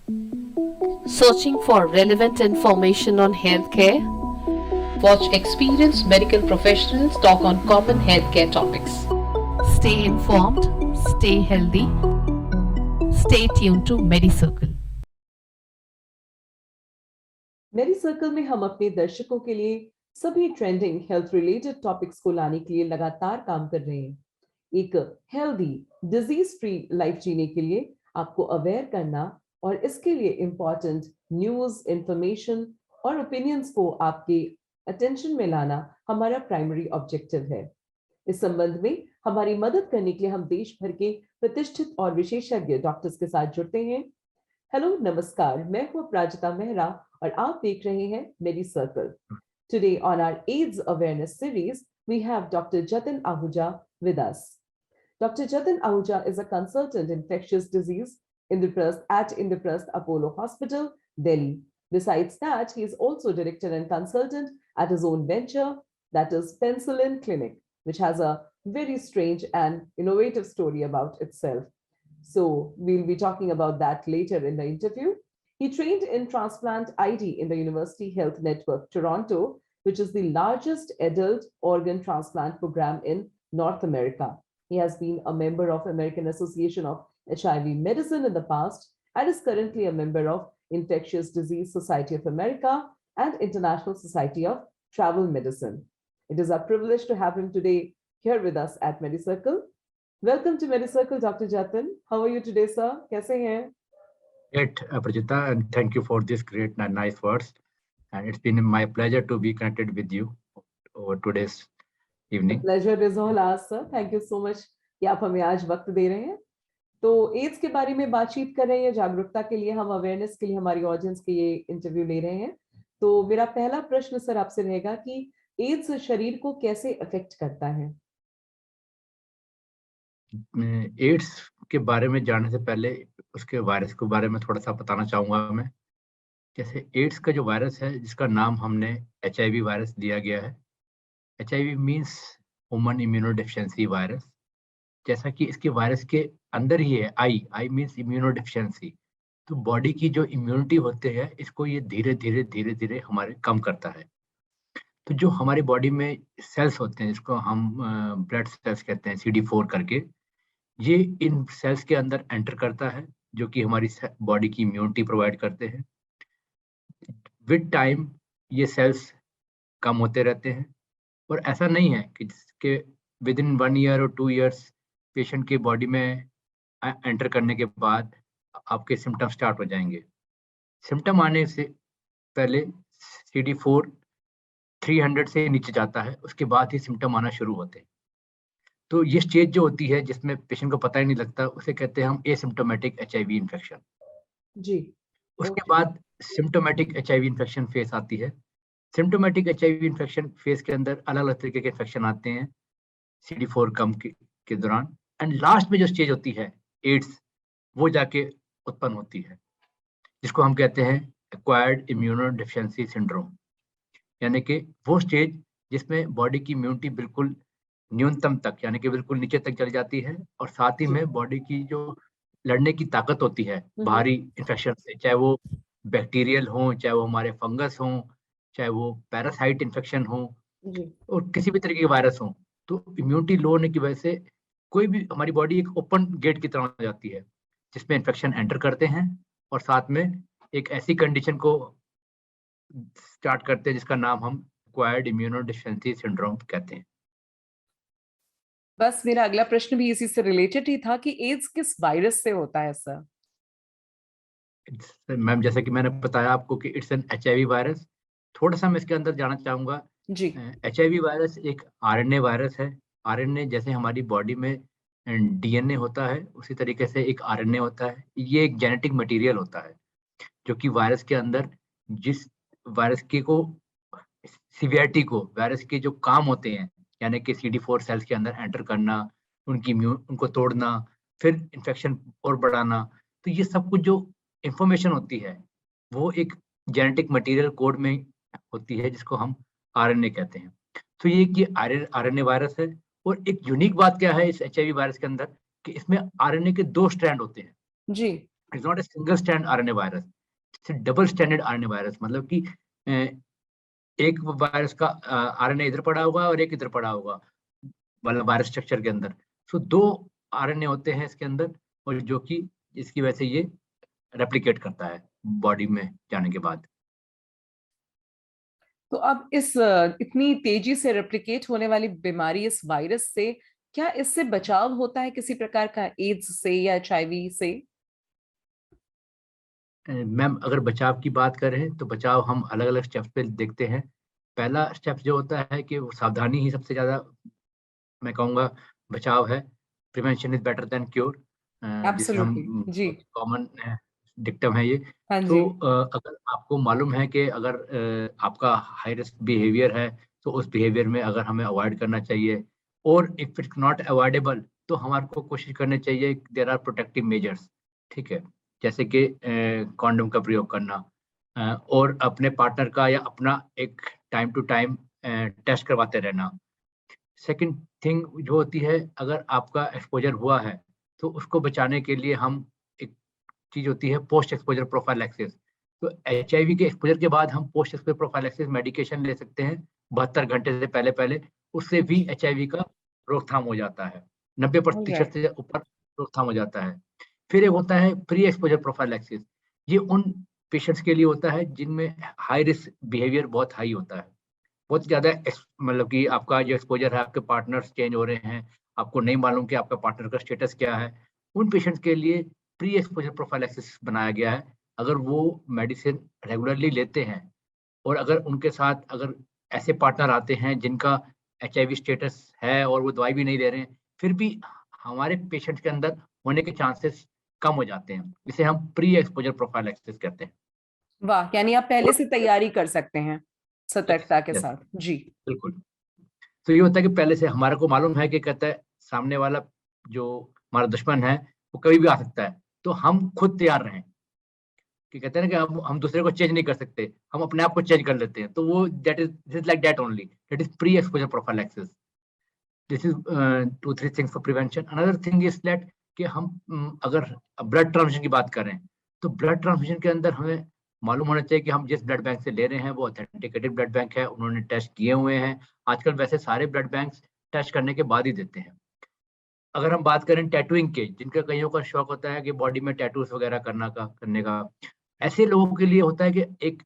Searching for relevant information on healthcare? Watch experienced medical professionals talk on common healthcare topics. Stay informed, stay healthy, stay tuned to Medicircle. मेडिसर्कल में हम अपने दर्शकों के लिए सभी trending health related topics को लाने के लिए लगातार काम कर रहे हैं। एक हेल्दी डिजीज फ्री लाइफ जीने के लिए आपको अवेयर करना और इसके लिए इंपॉर्टेंट न्यूज, इंफॉर्मेशन और ओपिनियंस को आपके अटेंशन में लाना हमारा प्राइमरी ऑब्जेक्टिव है। इस संबंध में हमारी मदद करने के लिए हम देश भर के प्रतिष्ठित और विशेषज्ञ डॉक्टर्स के साथ जुड़ते हैं। हेलो, नमस्कार, मैं हूं अपराजिता मेहरा और आप देख रहे हैं मेडिसर्कल। Today on our AIDS awareness series, we have Dr. Jatin Ahuja with us. Dr. Jatin Ahuja is a consultant infectious disease at Indraprasth Apollo Hospital, Delhi. Besides that, he is also director and consultant at his own venture, that is Penicillin Clinic, which has a very strange and innovative story about itself. So we'll be talking about that later in the interview. He trained in transplant ID in the University Health Network, Toronto, which is the largest adult organ transplant program in North America. He has been a member of American Association of HIV Medicine in the past and is currently a member of Infectious Disease Society of America and International Society of Travel Medicine. It is our privilege to have him today here with us at Medicircle. Welcome to Medicircle, Dr. Jatin. How are you today, sir? कैसे हैं? Great, Prajita, and thank you for this great and nice words. And it's been my pleasure to be connected with you over today's evening. The pleasure is all ours, sir. Thank you so much कि आप हमें आज वक्त दे रहे हैं। तो ads के बारे में बातचीत कर रहे हैं, जागरूकता के लिए, हम अवेयरनेस के लिए हमारी ऑडियंस के ये इंटरव्यू ले रहे हैं। तो मेरा पहला प्रश्न सर आपसे रहेगा कि एड्स शरीर को कैसे अफेक्ट करता है? एड्स के बारे में जानने से पहले उसके वायरस के बारे में थोड़ा सा बताना चाहूँगा मैं। जैसे एड्स का जो वायरस है, जिसका नाम हमने HIV वायरस दिया गया है। HIV means human immunodeficiency virus. जैसा कि इसके वायरस के अंदर ही है आई मीन्स इम्यूनोडेफिशिएंसी। तो बॉडी की जो इम्यूनिटी होते हैं, इसको ये धीरे धीरे हमारे कम करता है। तो जो हमारी बॉडी में सेल्स होते हैं, जिसको हम ब्लड सेल्स कहते हैं, CD4 करके, ये इन सेल्स के अंदर एंटर करता है, जो कि हमारी बॉडी की इम्यूनिटी प्रोवाइड करते हैं। विद टाइम ये सेल्स कम होते रहते हैं और ऐसा नहीं है कि जिसके विद इन 1 ईयर और 2 ईयर्स पेशेंट की बॉडी में एंटर करने के बाद आपके सिम्टम स्टार्ट हो जाएंगे। सिम्टम आने से पहले CD4 300 से नीचे जाता है, उसके बाद ही सिम्टम आना शुरू होते हैं। तो ये स्टेज जो होती है, जिसमें पेशेंट को पता ही नहीं लगता, उसे कहते हैं हम एसिम्प्टोमेटिक HIV इन्फेक्शन। जी। उसके बाद सिम्प्टोमेटिक HIV इन्फेक्शन फेस आती है। सिम्प्टोमेटिक HIV इन्फेक्शन फेस के अंदर अलग अलग तरीके के इन्फेक्शन आते हैं CD4 कम के दौरान, एंड लास्ट में जो स्टेज होती है एड्स, वो जाके उत्पन्न होती है, जिसको हम कहते हैं एक्वायर्ड इम्यूनोडेफिशिएंसी सिंड्रोम। यानी कि वो स्टेज जिसमें बॉडी की इम्यूनिटी बिल्कुल न्यूनतम तक, यानी कि बिल्कुल नीचे तक चली जाती है, और साथ ही में बॉडी की जो लड़ने की ताकत होती है बाहरी इन्फेक्शन से, चाहे वो बैक्टीरियल हो, चाहे वो हमारे फंगस हो, चाहे वो पैरासाइट इन्फेक्शन हो, और किसी भी तरीके के वायरस हो, तो इम्यूनिटी लो होने की वजह से कोई भी हमारी बॉडी एक ओपन गेट की तरह हो जाती है, जिसमें इन्फेक्शन एंटर करते हैं और साथ में एक ऐसी कंडीशन को स्टार्ट करते हैं जिसका नाम हम एक्वायर्ड इम्यूनोडेफिशिएंसी सिंड्रोम कहते हैं। बस मेरा अगला प्रश्न भी इसी से रिलेटेड ही था कि एड्स किस वायरस से होता है सर? मैम, जैसे कि मैंने बताया आपको कि इट्स एन HIV वायरस। थोड़ा सा मैं इसके अंदर जाना चाहूंगा जी। HIV वायरस एक RNA वायरस है। RNA जैसे हमारी बॉडी में DNA होता है, उसी तरीके से एक RNA होता है। ये एक जेनेटिक मटेरियल होता है, जो कि वायरस के अंदर जिस वायरस की को सीवियरिटी को, वायरस के जो काम होते हैं, यानी कि CD4 सेल्स के अंदर एंटर करना, उनको तोड़ना, फिर इन्फेक्शन और बढ़ाना, तो ये सब कुछ जो इंफॉर्मेशन होती है वो एक जेनेटिक मटेरियल कोड में होती है, जिसको हम RNA कहते हैं। तो ये कि RNA वायरस है। और एक यूनिक बात क्या है इस HIV वायरस के अंदर, कि इसमें RNA के 2 स्ट्रैंड होते हैं जी। It's not a single strand RNA virus, it's double standard RNA virus. मतलब कि एक वायरस का आरएनए इधर पड़ा होगा और एक इधर पड़ा होगा, मतलब वायरस स्ट्रक्चर के अंदर। सो 2 आरएनए होते हैं इसके अंदर, और जो कि इसकी वजह से ये रेप्लिकेट करता है बॉडी में जाने के बाद। तो अब इस इतनी तेजी से रेप्लिकेट होने वाली बीमारी, इस वायरस से, क्या इससे बचाव होता है किसी प्रकार का, एड्स से या एचआईवी से? मैम अगर बचाव की बात करें तो बचाव हम अलग अलग स्टेप्स पे देखते हैं। पहला स्टेप जो होता है कि वो सावधानी ही सबसे ज्यादा, मैं कहूँगा, बचाव है। Prevention is better than cure, जिसे हम एब्सोल्युटली जी। बहुत कॉमन डिक्टम है ये। हाँ तो जी। अगर आपको मालूम है कि अगर आपका हाई रिस्क बिहेवियर है, तो उस बिहेवियर में अगर हमें अवॉइड करना चाहिए, और इफ इट्स नॉट अवॉइडेबल तो हमारे को कोशिश करनी चाहिए, देयर आर प्रोटेक्टिव मेजर्स, ठीक है, जैसे कि कॉन्डोम का प्रयोग करना, और अपने पार्टनर का या अपना एक टाइम टू टाइम टेस्ट करवाते रहना। सेकंड थिंग जो होती है, अगर आपका एक्सपोजर हुआ है तो उसको बचाने के लिए हम, एक चीज होती है पोस्ट एक्सपोजर प्रोफाइलैक्सिस। तो एचआईवी के एक्सपोजर के बाद हम पोस्ट एक्सपोजर प्रोफाइलैक्सिस मेडिकेशन ले सकते हैं 72 घंटे से पहले पहले। उससे भी एचआईवी का रोकथाम हो जाता है, 90% ऑलराइट। से ऊपर रोकथाम हो जाता है। फिर एक होता है प्री एक्सपोजर प्रोफाइलैक्सिस। ये उन पेशेंट्स के लिए होता है जिनमें हाई रिस्क बिहेवियर बहुत हाई होता है, बहुत ज्यादा मतलब कि आपका जो एक्सपोजर है, आपके पार्टनर्स चेंज हो रहे हैं, आपको नहीं मालूम कि आपका पार्टनर का स्टेटस क्या है। उन पेशेंट्स के लिए प्री एक्सपोजर प्रोफाइलैक्सिस बनाया गया है। अगर वो मेडिसिन रेगुलरली लेते हैं, और अगर उनके साथ अगर ऐसे पार्टनर आते हैं जिनका एचआईवी स्टेटस है और वो दवाई भी नहीं ले रहे हैं, फिर भी हमारे पेशेंट के अंदर होने के चांसेस कम हो जाते हैं। इसे हम प्री एक्सपोजर प्रोफाइलैक्सिस कहते हैं। वाह, यानी आप पहले और से तैयारी कर सकते हैं यस, सतर्कता के यस, साथ जी। बिल्कुल। तो ये होता है कि पहले से हमारे को मालूम है कि कहता है सामने वाला जो हमारा दुश्मन है वो कभी भी आ सकता है, तो हम खुद तैयार रहें। कि कहते हैं ना कि हम दूसरे को चेंज नहीं कर सकते, हम अपने आप को चेंज कर लेते हैं। तो वो that is like that only, that is pre exposure prophylaxis. This is 2-3 things for prevention. Another thing is that कि हम अगर ब्लड ट्रांसफ्यूजन की बात करें, तो ब्लड ट्रांसफ्यूजन के अंदर हमें मालूम होना चाहिए कि हम जिस ब्लड बैंक से ले रहे हैं वो ऑथेंटिकेटेड ब्लड बैंक है, उन्होंने टेस्ट किए हुए हैं। आजकल वैसे सारे ब्लड बैंक टेस्ट करने के बाद ही देते हैं। अगर हम बात करें टैटूइंग के, जिनका कईयों का शौक होता है कि बॉडी में टैटूज वगैरह करने का, ऐसे लोगों के लिए होता है कि एक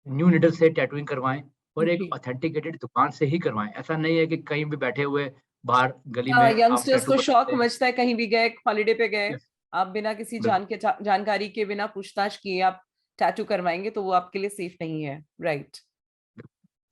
न्यू निडल से टैटूइंग करवाएं, और एक जी। ऑथेंटिकेटेड दुकान से ही करवाएं। ऐसा नहीं है कि कहीं भी बैठे हुए बाहर गली हाँ, में आप यंगस्टर्स टैटू को कर शौक सकते हैं। मचता है, कहीं भी गए, हॉलीडे पे गए, यस, आप बिना किसी बिल्कुल। जानकारी के, बिना पूछताछ किए आप टैटू करवाएंगे तो वो आपके लिए सेफ नहीं है, राइट?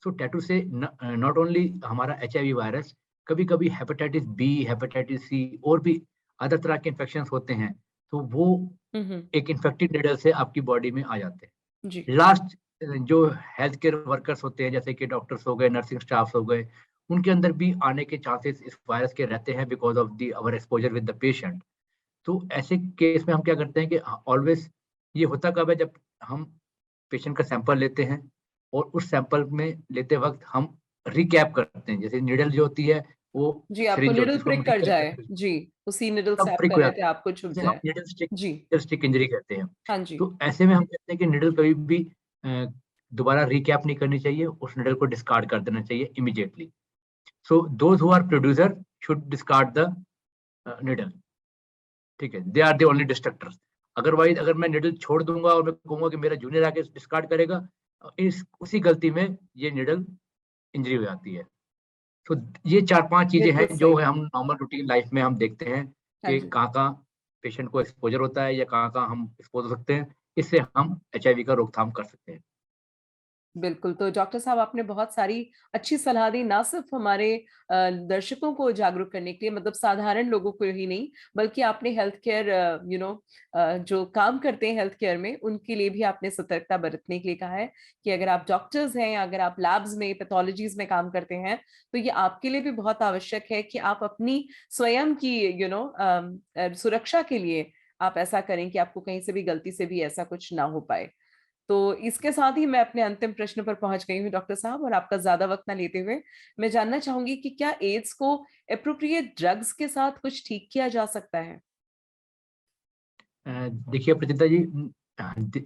सो टैटू से नॉट ओनली हमारा एचआईवी वायरस, कभी कभी हेपेटाइटिस बी, हेपेटाइटिस सी, और भी अदर तरह के इन्फेक्शन होते हैं, तो वो हम्म। एक इन्फेक्टेड निडल से आपकी बॉडी में आ जाते जी। हैं। लास्ट जो हेल्थ केयर वर्कर्स होते हैं, जैसे कि डॉक्टर्स हो गए, नर्सिंग स्टाफ हो गए, उनके अंदर भी आने के चांसेस इस वायरस के रहते हैं, because of the our exposure with the patient. तो ऐसे केस में हम क्या करते हैं कि ऑलवेज, ये होता कब है, जब हम पेशेंट का सैंपल लेते हैं, और उस सैंपल में लेते वक्त हम रिकैप करते हैं। जैसे निडल जो होती है वो जी, आपको सिरिंज होती निडल है, उसको हम प्रिक कर रिकैप जाए, करते हैं, जी, उसी निडल से तब आप प्रिक कर हो रहे थे, जाता है। आपको छुप इसे हम जाए। जी। निडल स्टिक इंजरी कहते हैं। हाँ जी। तो ऐसे में हम कहते हैं कि निडल कभी भी दोबारा रिकैप नहीं करनी चाहिए, उस निडल को डिस्कार्ड कर देना चाहिए immediately. So those who are producer should discard the needle, ठीक है, they are the only destructors. Otherwise अगर मैं निडल छोड़ दूंगा और मैं कहूंगा कि मेरा जूनियर आके डिस्कार्ड करेगा, इस उसी गलती में ये निडल इंजरी हो जाती है। तो ये 4-5 चीजें बिल्कुल हैं जो सही। हम नॉर्मल रूटीन लाइफ में हम देखते हैं हाँ कि जी। कहाँ पेशेंट को एक्सपोजर होता है या कहाँ हम एक्सपोज हो सकते हैं। इससे हम एचआईवी का रोकथाम कर सकते हैं। बिल्कुल, तो डॉक्टर साहब आपने बहुत सारी अच्छी सलाह दी, ना सिर्फ हमारे दर्शकों को जागरूक करने के लिए, मतलब साधारण लोगों को ही नहीं, बल्कि आपने हेल्थ केयर जो काम करते हैं हेल्थ केयर में, उनके लिए भी आपने सतर्कता बरतने के लिए कहा है कि अगर आप डॉक्टर्स हैं, अगर आप लैब्स में, पैथोलॉजीज में काम करते हैं, तो ये आपके लिए भी बहुत आवश्यक है कि आप अपनी स्वयं की सुरक्षा के लिए आप ऐसा करें कि आपको कहीं से भी गलती से भी ऐसा कुछ ना हो पाए। तो इसके साथ ही मैं अपने अंतिम प्रश्न पर पहुंच गई हूँ डॉक्टर साहब, और आपका ज्यादा वक्त ना लेते हुए मैं जानना चाहूंगी कि क्या एड्स को एप्रोप्रिएट ड्रग्स के साथ कुछ ठीक किया जा सकता है? देखिए प्रतीता जी,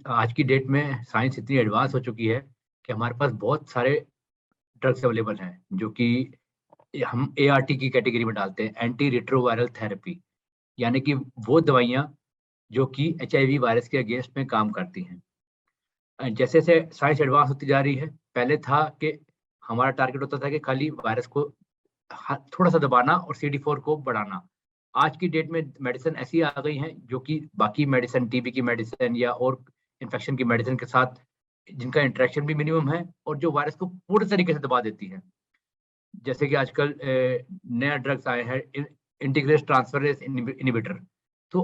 आज की डेट में साइंस इतनी एडवांस हो चुकी है कि हमारे पास बहुत सारे ड्रग्स अवेलेबल हैं जो कि हम ART की कैटेगरी में डालते हैं, एंटी रिट्रोवायरल थेरेपी, यानी कि वो दवाइयाँ जो कि HIV वायरस के अगेंस्ट में काम करती हैं। जैसे जैसे साइंस एडवांस होती जा रही है, पहले था कि हमारा टारगेट होता था कि खाली वायरस को थोड़ा सा दबाना और CD4 को बढ़ाना। आज की डेट में मेडिसिन ऐसी आ गई हैं जो कि बाकी मेडिसिन, टीबी की मेडिसिन या और इन्फेक्शन की मेडिसिन के साथ जिनका इंटरेक्शन भी मिनिमम है और जो वायरस को पूरे तरीके से दबा देती है। जैसे कि आजकल नया ड्रग्स आए हैं, इंटीग्रेस ट्रांसफरेज इनिबिटर। तो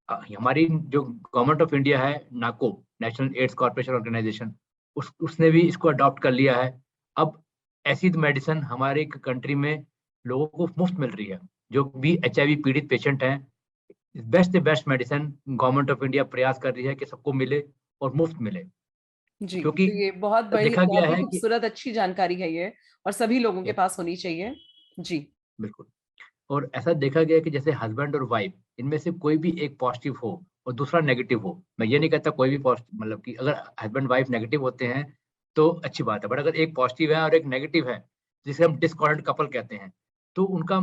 हमारी जो गवर्नमेंट ऑफ इंडिया है, नाको, नेशनल एड्स कॉर्पोरेशन ऑर्गेनाइजेशन, उसने भी इसको अडॉप्ट कर लिया है। अब ऐसी मेडिसिन हमारे कंट्री में लोगों को मुफ्त मिल रही है। जो भी HIV पीड़ित पेशेंट हैं, best medicine government of India प्रयास कर रही है कि सबको मिले और मुफ्त मिले। जी, क्योंकि तो ये बहुत बड़ी, देखा गया बहुत ही है कि खूबसूरत अच्छी जानकारी है ये, और सभी लोगों के पास होनी चाहिए। जी बिल्कुल, और ऐसा देखा गया है कि जैसे हस्बैंड और वाइफ, इनमें से कोई भी एक पॉजिटिव हो और दूसरा नेगेटिव हो, मैं ये नहीं कहता कोई भी मतलब कि अगर हस्बैंड वाइफ नेगेटिव होते हैं तो अच्छी बात है, बट अगर एक पॉजिटिव है और एक नेगेटिव है, जिसे हम डिस्कॉर्डेंट कपल कहते हैं, तो उनका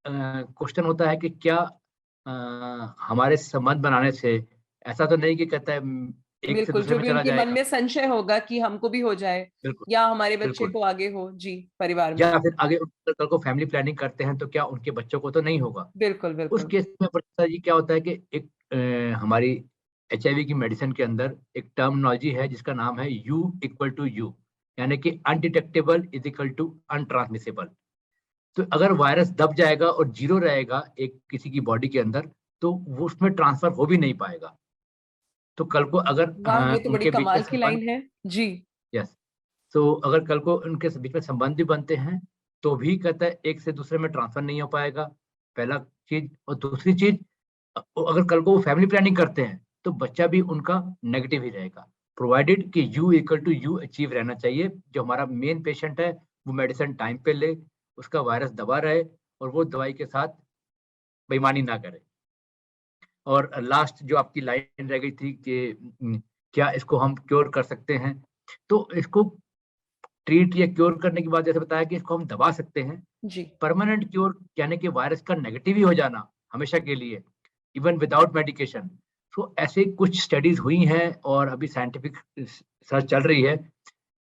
क्वेश्चन होता है कि क्या हमारे संबंध बनाने से ऐसा तो नहीं कि कहता है एक से बिल्कुल, दूसरे जो में भी चला उनके मन जाएगा। में संशय होगा कि हमको भी हो जाए बिल्कुल, या हमारे बच्चे बिल्कुल। को आगे हो, जी, परिवार में। या फिर आगे कल को फैमिली प्लानिंग करते हैं तो क्या उनके बच्चों को तो नहीं होगा। बिल्कुल उस बिल्कुल। केस में पता जी क्या होता है कि एक हमारी HIV की मेडिसिन के अंदर एक टर्मिनोलॉजी है जिसका नाम है U=U, यानी कि अनडिटेक्टेबल इज इक्वल टू अनट्रांसमिसेबल। तो अगर वायरस दब जाएगा और जीरो रहेगा एक किसी की बॉडी के अंदर, तो वो उसमें ट्रांसफर हो भी नहीं पाएगा। तो कल को अगर वाह, ये तो बड़ी उनके बीच में कमाल की संबंध, लाइन है। जी यस, तो अगर कल को उनके बीच में संबंध भी बनते हैं तो भी कहता है एक से दूसरे में ट्रांसफर नहीं हो पाएगा, पहला चीज। और दूसरी चीज, अगर कल को वो फैमिली प्लानिंग करते हैं तो बच्चा भी उनका नेगेटिव ही रहेगा, प्रोवाइडेड कि U=U अचीव रहना चाहिए। जो हमारा मेन पेशेंट है वो मेडिसिन टाइम पे ले, उसका वायरस दबा रहे और वो दवाई के साथ बेईमानी ना करे। और लास्ट जो आपकी लाइन रह गई थी कि क्या इसको हम क्योर कर सकते हैं, तो इसको ट्रीट या क्योर करने की बात जैसे बताया कि इसको हम दबा सकते हैं। जी परमानेंट क्योर यानी कि वायरस का नेगेटिव ही हो जाना हमेशा के लिए, इवन विदाउट मेडिकेशन। तो ऐसे कुछ स्टडीज हुई हैं और अभी साइंटिफिक सर्च चल रही है।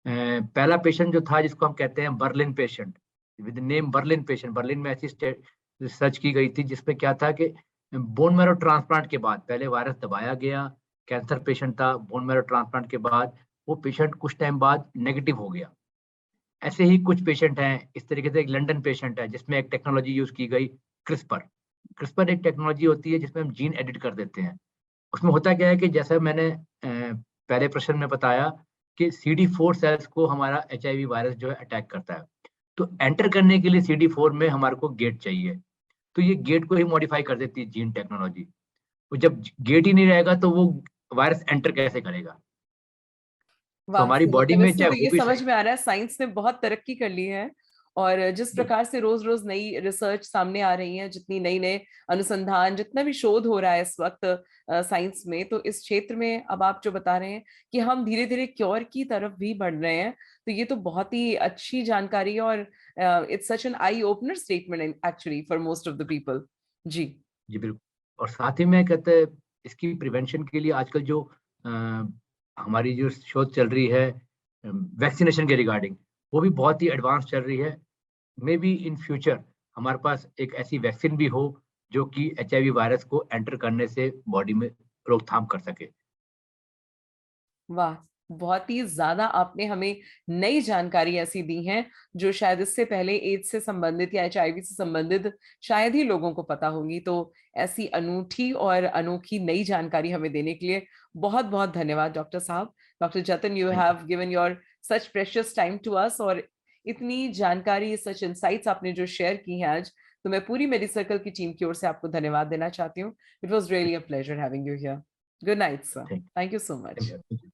पहला पेशेंट जो था जिसको हम कहते हैं Berlin patient, with name Berlin patient, Berlin में ऐसी रिसर्च की गई थी जिसमें क्या था कि बोन मैरो ट्रांसप्लांट के बाद पहले वायरस दबाया गया, कैंसर पेशेंट था, बोन मैरो ट्रांसप्लांट के बाद वो पेशेंट कुछ टाइम बाद नेगेटिव हो गया। ऐसे ही कुछ पेशेंट हैं। इस तरीके से एक लंदन पेशेंट है जिसमें एक टेक्नोलॉजी यूज की गई, क्रिस्पर। क्रिस्पर एक टेक्नोलॉजी होती है जिसमें हम जीन एडिट कर देते हैं। उसमें होता क्या है कि जैसा मैंने पहले प्रश्न में बताया कि CD4 सेल्स को हमारा HIV वायरस जो है अटैक करता है। तो एंटर करने के लिए CD4 में हमारे को गेट चाहिए, तो ये गेट को ही मॉडिफाई कर देती है जीन टेक्नोलॉजी। तो जब गेट ही नहीं रहेगा तो वो वायरस एंटर कैसे करेगा। तो वाह, हमारी बॉडी मतलब में इससे चाहे तो वो ये भी समझ सही। में आ रहा है साइंस ने बहुत तरक्की कर ली है, और जिस प्रकार से रोज रोज नई रिसर्च सामने आ रही है, जितनी नई नए अनुसंधान, जितना भी शोध हो रहा है इस वक्त साइंस में, तो इस क्षेत्र में अब आप जो बता रहे हैं कि हम धीरे धीरे क्योर की तरफ भी बढ़ रहे हैं, तो ये तो बहुत ही अच्छी जानकारी है, और it's such an eye opener statement actually for most of the people. जी जी बिल्कुल। और साथ ही में कहते हैं इसकी प्रिवेंशन के लिए आजकल जो अ, हमारी जो शोध चल रही है वैक्सीनेशन के रिगार्डिंग, वो भी बहुत ही एडवांस चल रही है। मे बी इन फ्यूचर हमारे पास एक ऐसी वैक्सीन भी हो जो कि HIV वायरस को एंटर करने से बॉडी में रोकथाम कर सके। वाह, बहुत ही ज्यादा आपने हमें नई जानकारी ऐसी दी है जो शायद इससे पहले एड्स से संबंधित या HIV से संबंधित शायद ही लोगों को पता होगी। तो ऐसी अनूठी और अनोखी नई जानकारी हमें देने के लिए बहुत बहुत धन्यवाद डॉक्टर साहब। Doctor Jatin, you thank you. Have given your such precious time to us, और इतनी जानकारी, सच इंसाइट्स आपने जो शेयर की हैं आज, तो मैं पूरी मेडिसर्कल की टीम की ओर से आपको धन्यवाद देना चाहती हूँ। It was really a pleasure having you here. Good night sir, thank thank you so much. You.